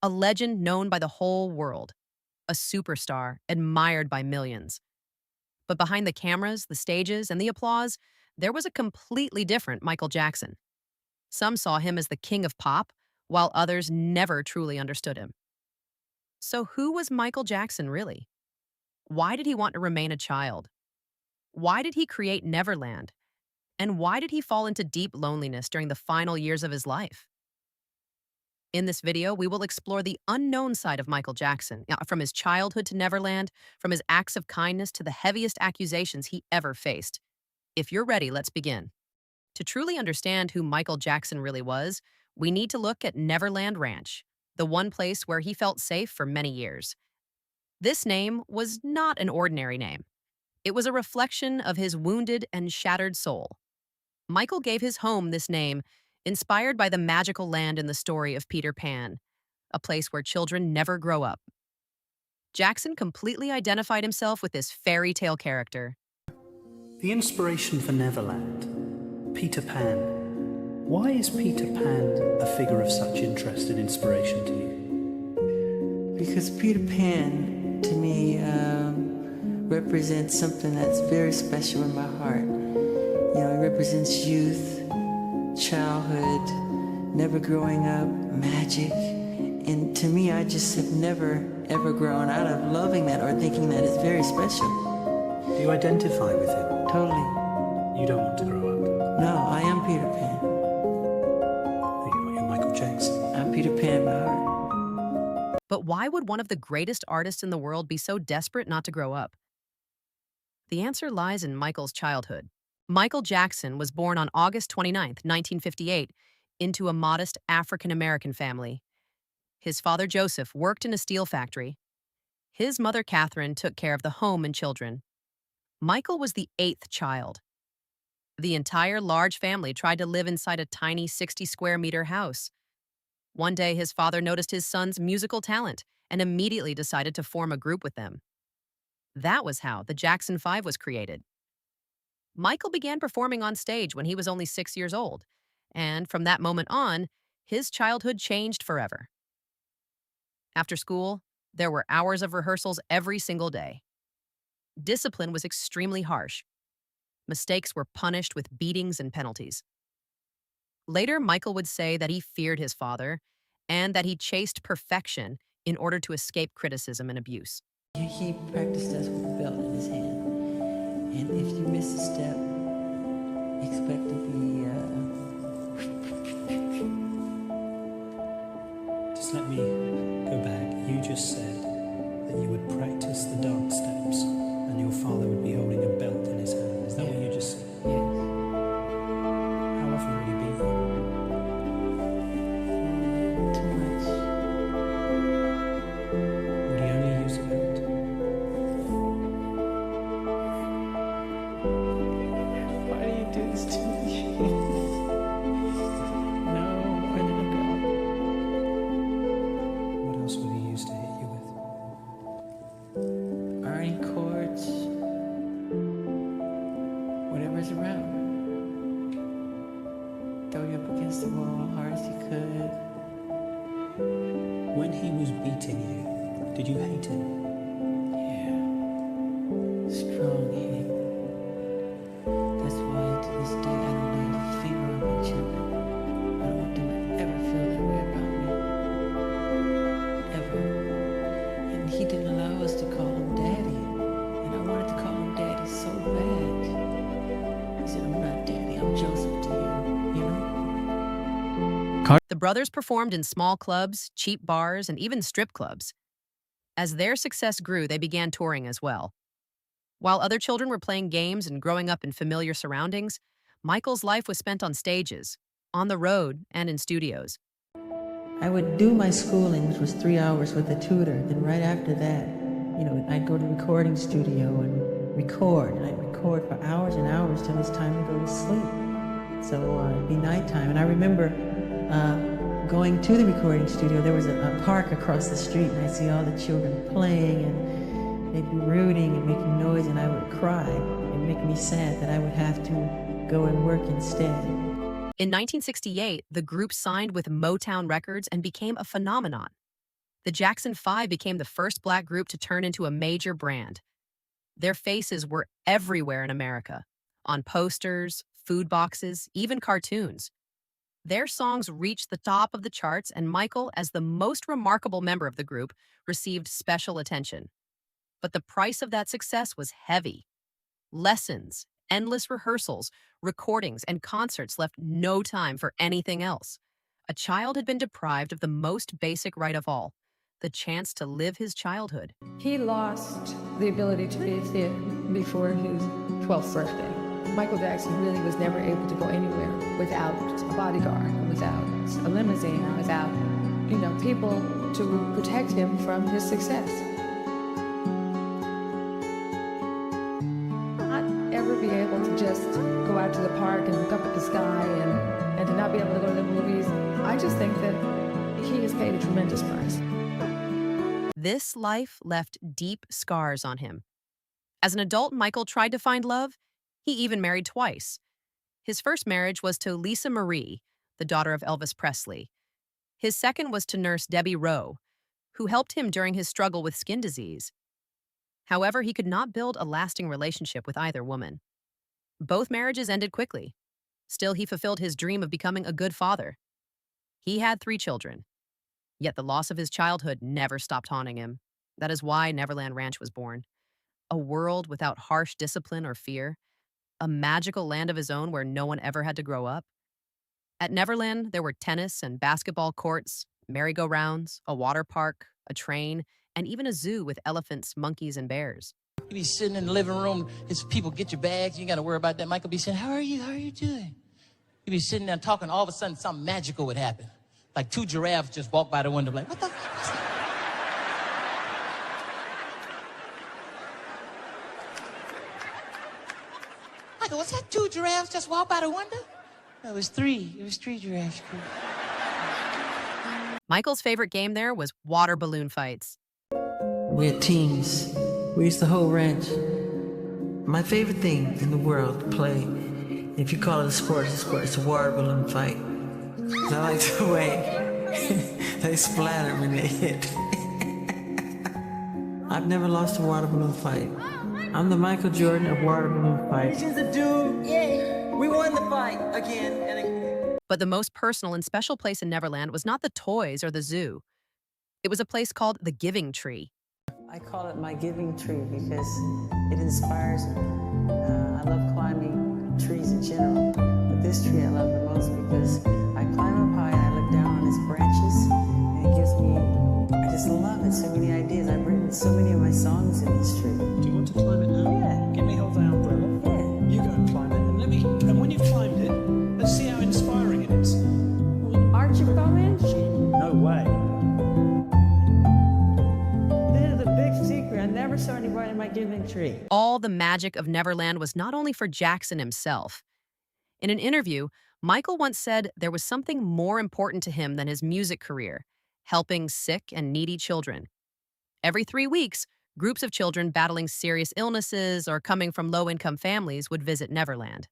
a legend known by the whole world, a superstar admired by millions. But behind the cameras, the stages, and the applause, there was a completely different Michael Jackson. Some saw him as the king of pop, while others never truly understood him. So, who was Michael Jackson really? Why did he want to remain a child? Why did he create Neverland? And why did he fall into deep loneliness during the final years of his life? In this video, we will explore the unknown side of Michael Jackson, from his childhood to Neverland, from his acts of kindness to the heaviest accusations he ever faced. If you're ready, let's begin. To truly understand who Michael Jackson really was, we need to look at Neverland Ranch, the one place where he felt safe for many years. This name was not an ordinary name. It was a reflection of his wounded and shattered soul. Michael gave his home this name, inspired by the magical land in the story of Peter Pan, a place where children never grow up. Jackson completely identified himself with this fairy tale character. The inspiration for Neverland, Peter Pan. Why is Peter Pan a figure of such interest and inspiration to you? Because Peter Pan, to me, represents something that's very special in my heart. You know, it represents youth, childhood, never growing up, magic. And to me, I just have never, ever grown out of loving that or thinking that it's very special. Do you identify with him? Totally. You don't want to grow up? No, I am Peter Pan. You're Michael Jackson. I'm Peter Pan by heart. But why would one of the greatest artists in the world be so desperate not to grow up? The answer lies in Michael's childhood. Michael Jackson was born on August 29, 1958, into a modest African-American family. His father, Joseph, worked in a steel factory. His mother, Catherine, took care of the home and children. Michael was the eighth child. The entire large family tried to live inside a tiny 60-square-meter house. One day, his father noticed his son's musical talent and immediately decided to form a group with them. That was how the Jackson 5 was created. Michael began performing on stage when he was only 6 years old, and from that moment on, his childhood changed forever. After school, there were hours of rehearsals every single day. Discipline was extremely harsh. Mistakes were punished with beatings and penalties. Later, Michael would say that he feared his father and that he chased perfection in order to escape criticism and abuse. He practiced us with a belt in his hand. And if you miss a step, expect to be, Just let me go back. You just said that you would practice the dance steps and your father would be holding a belt in his hand. Is that what you just said? Yes. How often would he beat you? Too much. Would he only use a belt? Why do you do this to me? No, more than a belt. What else would he use to hit you with? Ironing cords. Whatever's around. Throw you up against the wall hard as you could. When he was beating you, did you hate him? Yeah. Strong hate. That's why to this day I don't lay a finger on my children. I don't want them to ever feel that way about me. Ever. And he didn't allow us to call him daddy. And I wanted to call him daddy so bad. He said, I'm not daddy, I'm Joseph to you, you know? The brothers performed in small clubs, cheap bars, and even strip clubs. As their success grew, they began touring as well. While other children were playing games and growing up in familiar surroundings, Michael's life was spent on stages, on the road, and in studios. I would do my schooling, which was 3 hours with a tutor. Then right after that, you know, I'd go to the recording studio and record. And I'd record for hours and hours till it was time to go to sleep. So it'd be nighttime. And I remember going to the recording studio. There was a park across the street, and I'd see all the children playing, and they'd be rooting and making noise, and I would cry. It'd make me sad that I would have to go and work instead. In 1968, the group signed with Motown Records and became a phenomenon. The Jackson Five became the first black group to turn into a major brand. Their faces were everywhere in America, on posters, food boxes, even cartoons. Their songs reached the top of the charts, and Michael, as the most remarkable member of the group, received special attention. But the price of that success was heavy. Lessons, endless rehearsals, recordings, and concerts left no time for anything else. A child had been deprived of the most basic right of all, the chance to live his childhood. He lost the ability to be a kid before his 12th birthday. Michael Jackson really was never able to go anywhere without a bodyguard, without a limousine, without, people to protect him from his success. Not ever be able to just go out to the park and look up at the sky and to not be able to go to the movies. I just think that he has paid a tremendous price. This life left deep scars on him. As an adult, Michael tried to find love. He even married twice. His first marriage was to Lisa Marie, the daughter of Elvis Presley. His second was to nurse Debbie Rowe, who helped him during his struggle with skin disease. However, he could not build a lasting relationship with either woman. Both marriages ended quickly. Still, he fulfilled his dream of becoming a good father. He had 3 children. Yet the loss of his childhood never stopped haunting him. That is why Neverland Ranch was born. A world without harsh discipline or fear. A magical land of his own where no one ever had to grow up. At Neverland, there were tennis and basketball courts, merry-go-rounds, a water park, a train, and even a zoo with elephants, monkeys, and bears. He'd be sitting in the living room, his people get your bags, you ain't got to worry about that. Michael be saying, how are you doing? He'd be sitting there talking, all of a sudden something magical would happen. Like 2 giraffes just walk by the window, like, what the fuck is that? Michael, what's that 2 giraffes just walk by the window? No, it was 3. It was 3 giraffes. Michael's favorite game there was water balloon fights. We had teams. We used to hold ranch. My favorite thing in the world to play, if you call it a sport, it's a water balloon fight. I like the way they splatter when they hit. I've never lost a water balloon fight. I'm the Michael Jordan of water balloon fights. We won the fight again and again. But the most personal and special place in Neverland was not the toys or the zoo. It was a place called the Giving Tree. I call it my giving tree because it inspires me. I love climbing trees in general, but this tree I love the most because I climb up high and I look down on its branches, and it gives me, I just love it, so many ideas. I've written so many of my songs in this tree. Do you want to climb it now? Yeah. Give me hold the umbrella. Yeah. You go and climb it, and when you've climbed it, let's see how inspiring it is. Aren't you coming? No way. This is a big secret. I never saw anybody in my giving tree. All the magic of Neverland was not only for Jackson himself. In an interview, Michael once said there was something more important to him than his music career, helping sick and needy children. Every 3 weeks, groups of children battling serious illnesses or coming from low-income families would visit Neverland.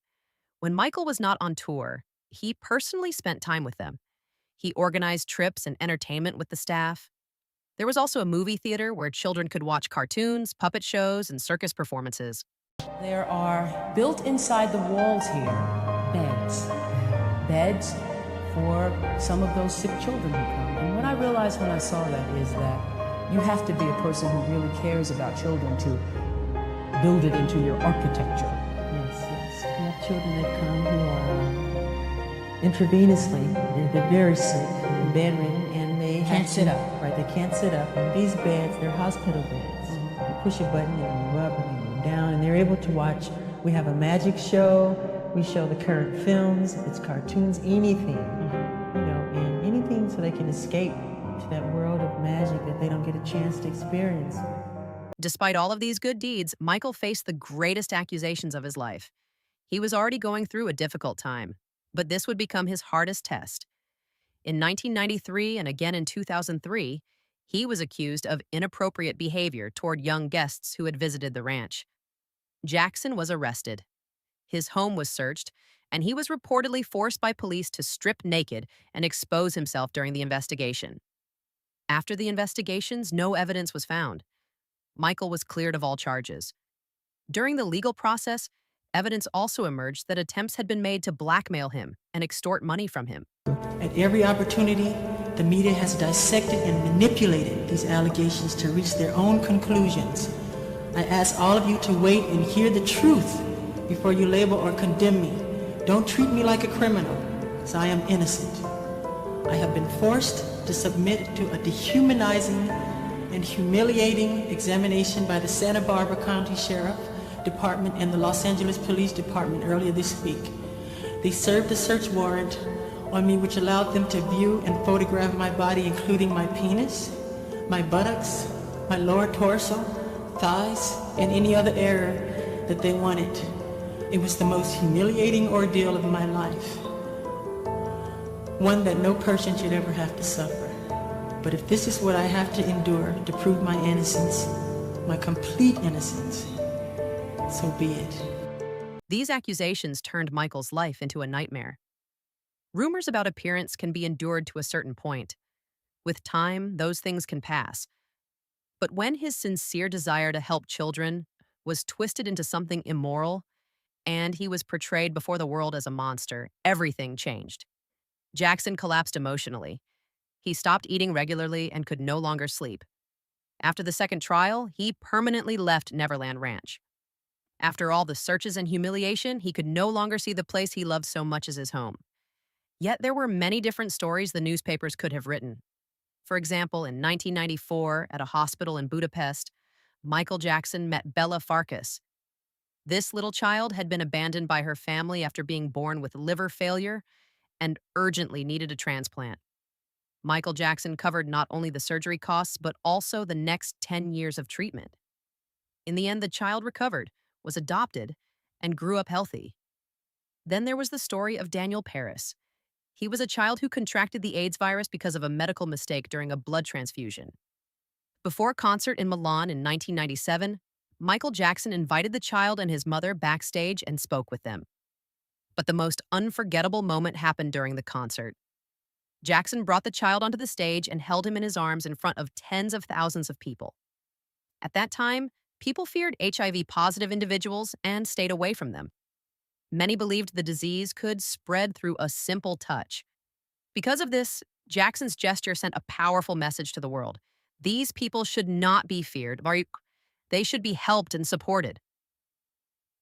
When Michael was not on tour, he personally spent time with them. He organized trips and entertainment with the staff. There was also a movie theater where children could watch cartoons, puppet shows, and circus performances. There are, built inside the walls here, beds. Beds for some of those sick children who come. And what I realized when I saw that is that you have to be a person who really cares about children to build it into your architecture. Yes. We have children that come who are intravenously, they're very sick, they're bedridden, and they Can't sit up. Right, they can't sit up. And these beds, they're hospital beds. You push a button and you rub and you go down, and they're able to watch. We have a magic show. We show the current films. It's cartoons, anything, and anything so they can escape to that world of magic that they don't get a chance to experience. Despite all of these good deeds, Michael faced the greatest accusations of his life. He was already going through a difficult time, but this would become his hardest test. In 1993 and again in 2003, he was accused of inappropriate behavior toward young guests who had visited the ranch. Jackson was arrested. His home was searched, and he was reportedly forced by police to strip naked and expose himself during the investigation. After the investigations, no evidence was found. Michael was cleared of all charges. During the legal process, evidence also emerged that attempts had been made to blackmail him and extort money from him. At every opportunity, the media has dissected and manipulated these allegations to reach their own conclusions. I ask all of you to wait and hear the truth before you label or condemn me. Don't treat me like a criminal, because I am innocent. I have been forced to submit to a dehumanizing and humiliating examination by the Santa Barbara County Sheriff Department and the Los Angeles Police Department earlier this week. They served a search warrant on me which allowed them to view and photograph my body, including my penis, my buttocks, my lower torso, thighs, and any other area that they wanted. It was the most humiliating ordeal of my life, one that no person should ever have to suffer. But if this is what I have to endure to prove my innocence, my complete innocence, so be it. These accusations turned Michael's life into a nightmare. Rumors about appearance can be endured to a certain point. With time, those things can pass. But when his sincere desire to help children was twisted into something immoral, and he was portrayed before the world as a monster, everything changed. Jackson collapsed emotionally. He stopped eating regularly and could no longer sleep. After the second trial, he permanently left Neverland Ranch. After all the searches and humiliation, he could no longer see the place he loved so much as his home. Yet there were many different stories the newspapers could have written. For example, in 1994, at a hospital in Budapest, Michael Jackson met Bella Farkas. This little child had been abandoned by her family after being born with liver failure and urgently needed a transplant. Michael Jackson covered not only the surgery costs, but also the next 10 years of treatment. In the end, the child recovered, was adopted, and grew up healthy. Then there was the story of Daniel Paris. He was a child who contracted the AIDS virus because of a medical mistake during a blood transfusion. Before a concert in Milan in 1997, Michael Jackson invited the child and his mother backstage and spoke with them. But the most unforgettable moment happened during the concert. Jackson brought the child onto the stage and held him in his arms in front of tens of thousands of people. At that time, people feared HIV-positive individuals and stayed away from them. Many believed the disease could spread through a simple touch. Because of this, Jackson's gesture sent a powerful message to the world. These people should not be feared. They should be helped and supported.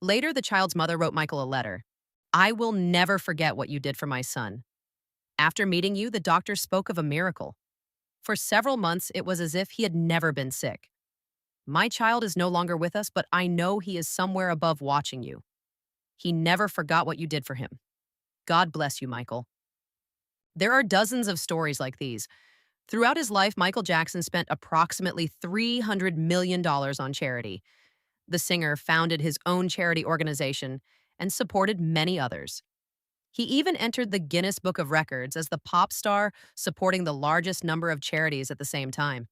Later, the child's mother wrote Michael a letter. "I will never forget what you did for my son. After meeting you, the doctor spoke of a miracle. For several months, it was as if he had never been sick. My child is no longer with us, but I know he is somewhere above watching you. He never forgot what you did for him. God bless you, Michael." There are dozens of stories like these. Throughout his life, Michael Jackson spent approximately $300 million on charity. The singer founded his own charity organization and supported many others. He even entered the Guinness Book of Records as the pop star supporting the largest number of charities at the same time.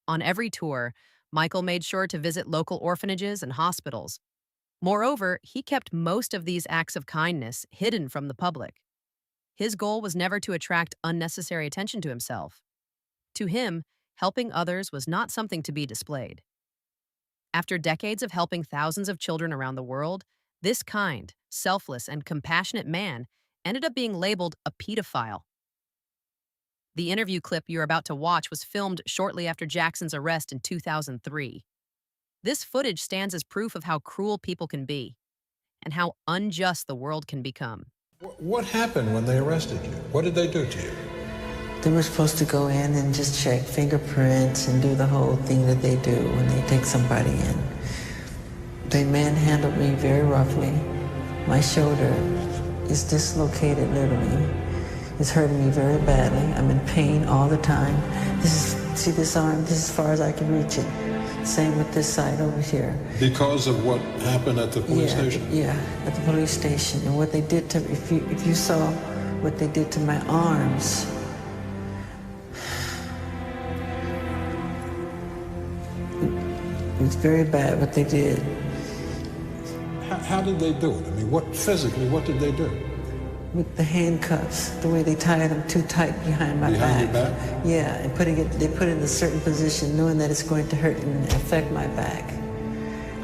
On every tour, Michael made sure to visit local orphanages and hospitals. Moreover, he kept most of these acts of kindness hidden from the public. His goal was never to attract unnecessary attention to himself. To him, helping others was not something to be displayed. After decades of helping thousands of children around the world, this kind, selfless, and compassionate man ended up being labeled a pedophile. The interview clip you're about to watch was filmed shortly after Jackson's arrest in 2003. This footage stands as proof of how cruel people can be and how unjust the world can become. What happened when they arrested you? What did they do to you? They were supposed to go in and just check fingerprints and do the whole thing that they do when they take somebody in. They manhandled me very roughly. My shoulder is dislocated literally. It's hurting me very badly. I'm in pain all the time. See this arm? This is as far as I can reach it. Same with this side over here. Because of what happened at the police station? Yeah, at the police station. And what they did to, if you saw what they did to my arms. It's very bad what they did. How did they do it? I mean, what physically, what did they do? with the handcuffs, the way they tied them too tight behind my Behind back. your back? Yeah, and they put it in a certain position knowing that it's going to hurt and affect my back.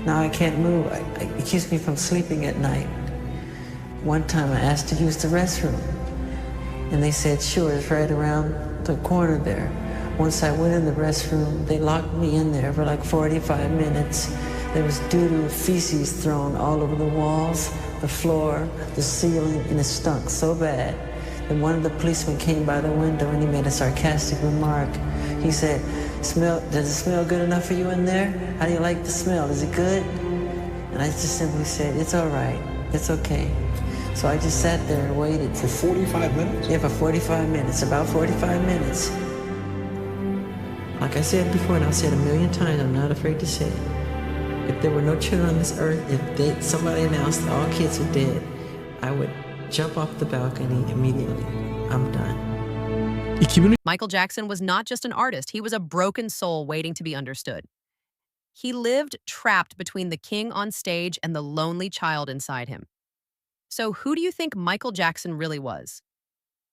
Now I can't move. It keeps me from sleeping at night. One time I asked to use the restroom, and they said, sure, it's right around the corner there. Once I went in the restroom, they locked me in there for like 45 minutes. There was doo-doo, feces thrown all over the walls, the floor, the ceiling, and it stunk so bad. And one of the policemen came by the window and he made a sarcastic remark. He said, does it smell good enough for you in there? How do you like the smell? Is it good? And I just simply said, it's all right, it's okay. So I just sat there and waited. For 45 minutes? Yeah, for 45 minutes, about 45 minutes. Like I said before, and I've said a million times, I'm not afraid to say it. If there were no children on this earth, if somebody announced all kids are dead, I would jump off the balcony immediately. I'm done. Michael Jackson was not just an artist, he was a broken soul waiting to be understood. He lived trapped between the king on stage and the lonely child inside him. So who do you think Michael Jackson really was?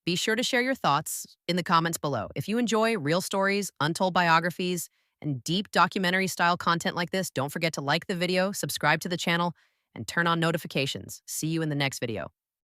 Be sure to share your thoughts in the comments below. If you enjoy real stories, untold biographies, and deep documentary-style content like this, don't forget to like the video, subscribe to the channel, and turn on notifications. See you in the next video.